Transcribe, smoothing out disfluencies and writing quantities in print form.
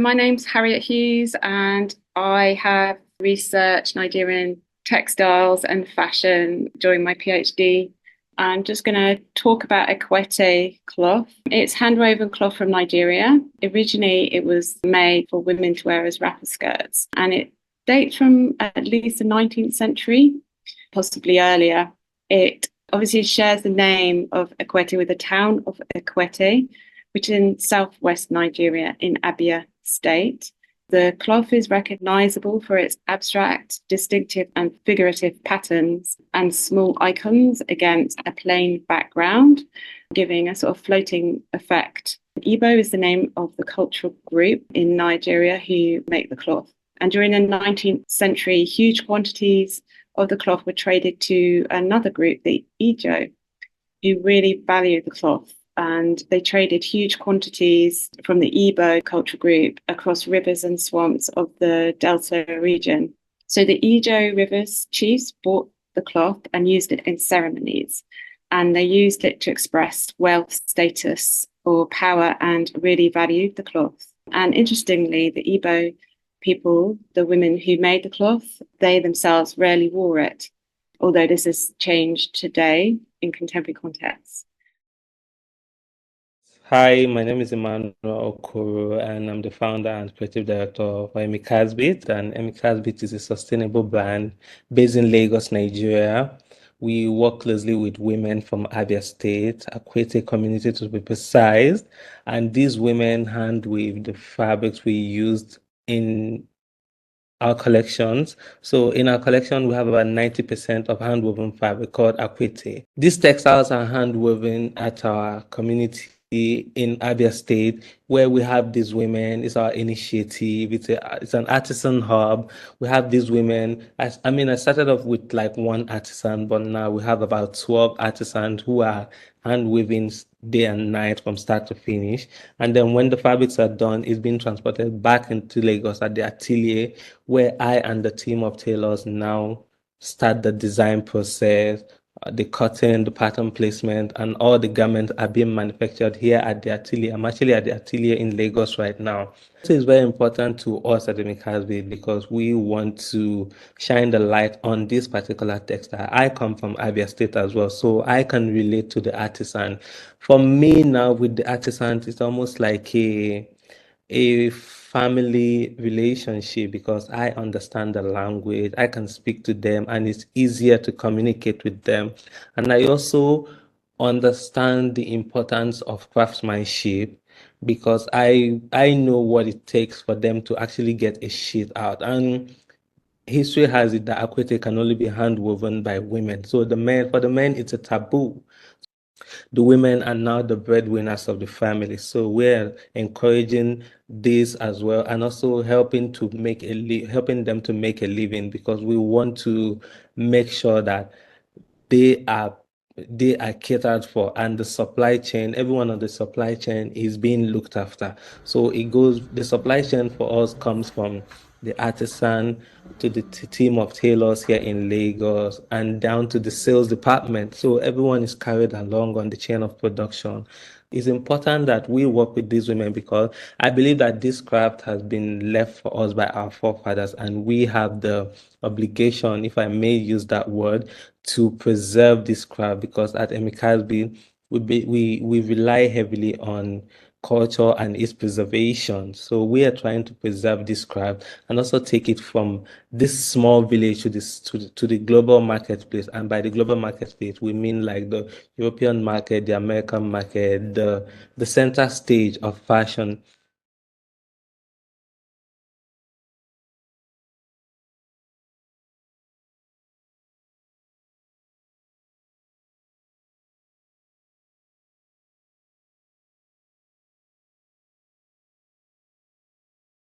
My name's Harriet Hughes, and I have researched Nigerian textiles and fashion during my PhD. I'm just going to talk about akwete cloth. It's hand-woven cloth from Nigeria. Originally, it was made for women to wear as wrapper skirts, and it dates from at least the 19th century, possibly earlier. It obviously shares the name of Akwete with the town of Akwete, which is in southwest Nigeria in Abia State. The cloth is recognizable for its abstract, distinctive, and figurative patterns and small icons against a plain background, giving a sort of floating effect. Igbo is the name of the cultural group in Nigeria who make the cloth. And during the 19th century, huge quantities of the cloth were traded to another group, the Ijo, who really valued the cloth. And they traded huge quantities from the Igbo cultural group across rivers and swamps of the Delta region. So the Ijo rivers chiefs bought the cloth and used it in ceremonies. And they used it to express wealth, status, or power, and really valued the cloth. And interestingly, the Igbo people, the women who made the cloth, they themselves rarely wore it, although this has changed today in contemporary contexts. Hi, my name is Emmanuel Okoro, and I'm the founder and creative director of Emmy Kasbit. And Emmy Kasbit is a sustainable brand based in Lagos, Nigeria. We work closely with women from Abia State, Akwete community to be precise, and these women hand weave the fabrics we used in our collections. So in our collection, we have about 90% of handwoven fabric called akwete. These textiles are handwoven at our community in Abia State, where we have these women. It's our initiative. It's an artisan hub. We have these women. I started off with like one artisan, but now we have about 12 artisans who are hand weaving day and night from start to finish. And then when the fabrics are done, it's being transported back into Lagos at the atelier, where I and the team of tailors now start the design process, the cutting, the pattern placement, and all the garments are being manufactured here at the atelier. I'm actually at the atelier in Lagos right now. This is very important to us at Emmy Kasbit because we want to shine the light on this particular textile. I come from Abia State as well, so I can relate to the artisan. For me now with the artisans, it's almost like a family relationship because I understand the language, I can speak to them, and it's easier to communicate with them. And I also understand the importance of craftsmanship because I know what it takes for them to actually get a sheet out. And history has it that akwete can only be hand woven by women. So for the men, it's a taboo. The women are now the breadwinners of the family. So we're encouraging this as well, and also helping them to make a living because we want to make sure that they are they are catered for, and the supply chain, everyone on the supply chain is being looked after. So the supply chain for us comes from the artisan to the team of tailors here in Lagos and down to the sales department. So everyone is carried along on the chain of production. It's important that we work with these women because I believe that this craft has been left for us by our forefathers, and we have the obligation, if I may use that word, to preserve this craft because at MKSB we rely heavily on culture and its preservation. So we are trying to preserve this craft and also take it from this small village to the global marketplace. And by the global marketplace, we mean like the European market, the American market, the center stage of fashion